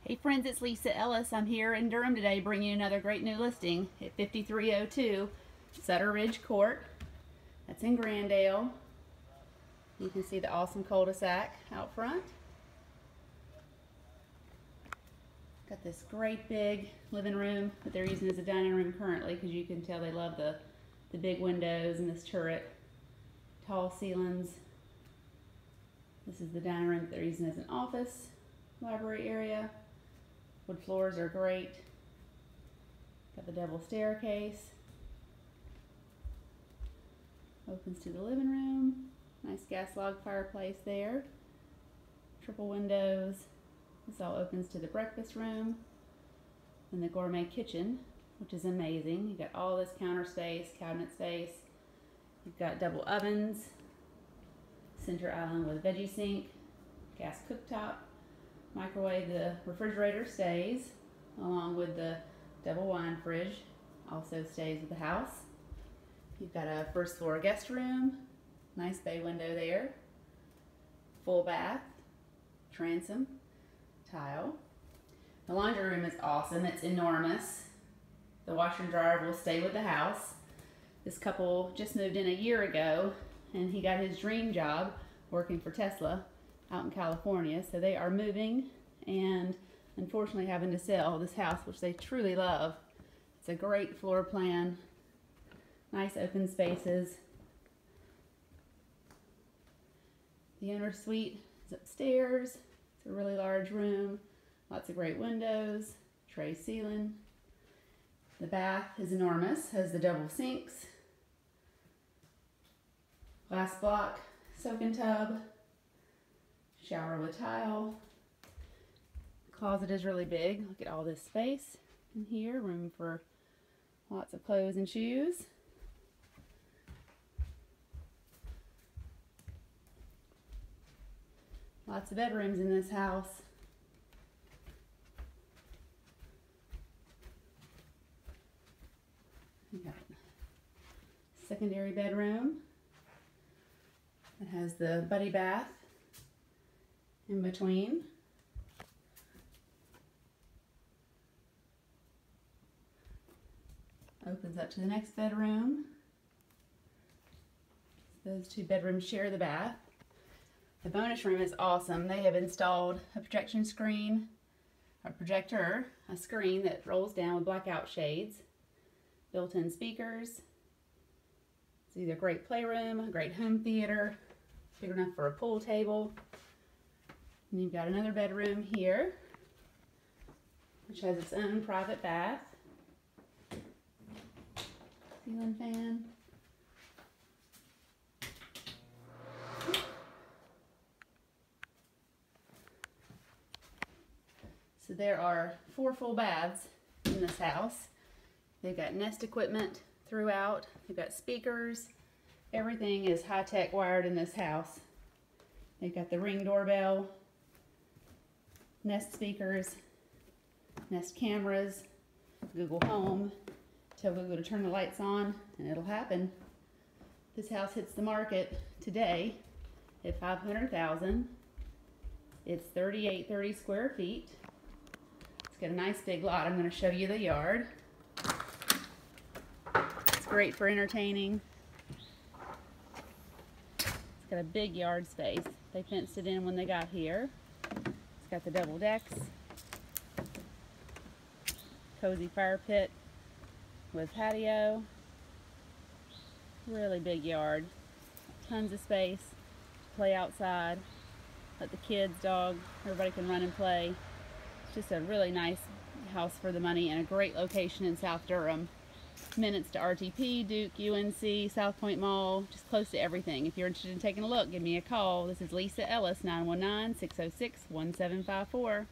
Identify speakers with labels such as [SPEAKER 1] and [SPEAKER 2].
[SPEAKER 1] Hey friends, it's Lisa Ellis. I'm here in Durham today bringing you another great new listing at 5302 Sutteridge Court. That's in Grandale. You can see the awesome cul-de-sac out front. Got this great big living room that they're using as a dining room currently, because you can tell they love the big windows and this turret. Tall ceilings. This is the dining room that they're using as an office, library area. Wood floors are great. Got the double staircase. Opens to the living room. Nice gas log fireplace there. Triple windows. This all opens to the breakfast room and the gourmet kitchen, which is amazing. You've got all this counter space, cabinet space. You've got double ovens, center island with a veggie sink, gas cooktop, microwave. The refrigerator stays, along with the double wine fridge, also stays with the house. You've got a first floor guest room, nice bay window there, full bath, transom, tile. The laundry room is awesome. It's enormous. The washer and dryer will stay with the house. This couple just moved in a year ago, and he got his dream job working for Tesla out in California. So they are moving and unfortunately having to sell this house, which they truly love. It's a great floor plan. Nice open spaces. The owner's suite is upstairs. It's a really large room. Lots of great windows. Tray ceiling. The bath is enormous. Has the double sinks. Glass block soaking tub. Shower with tile. The closet is really big. Look at all this space in here. Room for lots of clothes and shoes. Lots of bedrooms in this house. We got a secondary bedroom. It has the buddy bath in between. Opens up to the next bedroom. Those two bedrooms share the bath. The bonus room is awesome. They have installed a projection screen, a projector, a screen that rolls down with blackout shades, built-in speakers. It's either a great playroom, a great home theater, big enough for a pool table. And you've got another bedroom here, which has its own private bath, ceiling fan. So there are 4 full baths in this house. They've got Nest equipment throughout. They've got speakers. Everything is high-tech wired in this house. They've got the Ring doorbell, Nest speakers, Nest cameras, Google Home. Tell Google to turn the lights on and it'll happen. This house hits the market today at $500,000. It's 3830 square feet. It's got a nice big lot. I'm going to show you the yard. It's great for entertaining. It's got a big yard space. They fenced it in when they got here. It's got the double decks, cozy fire pit with patio. Really big yard. Tons of space. Play outside. Let the kids, dog, everybody can run and play. Just a really nice house for the money and a great location in South Durham. Minutes to RTP, Duke, UNC, South Point Mall, just close to everything. If you're interested in taking a look, give me a call. This is Lisa Ellis, 919-606-1754.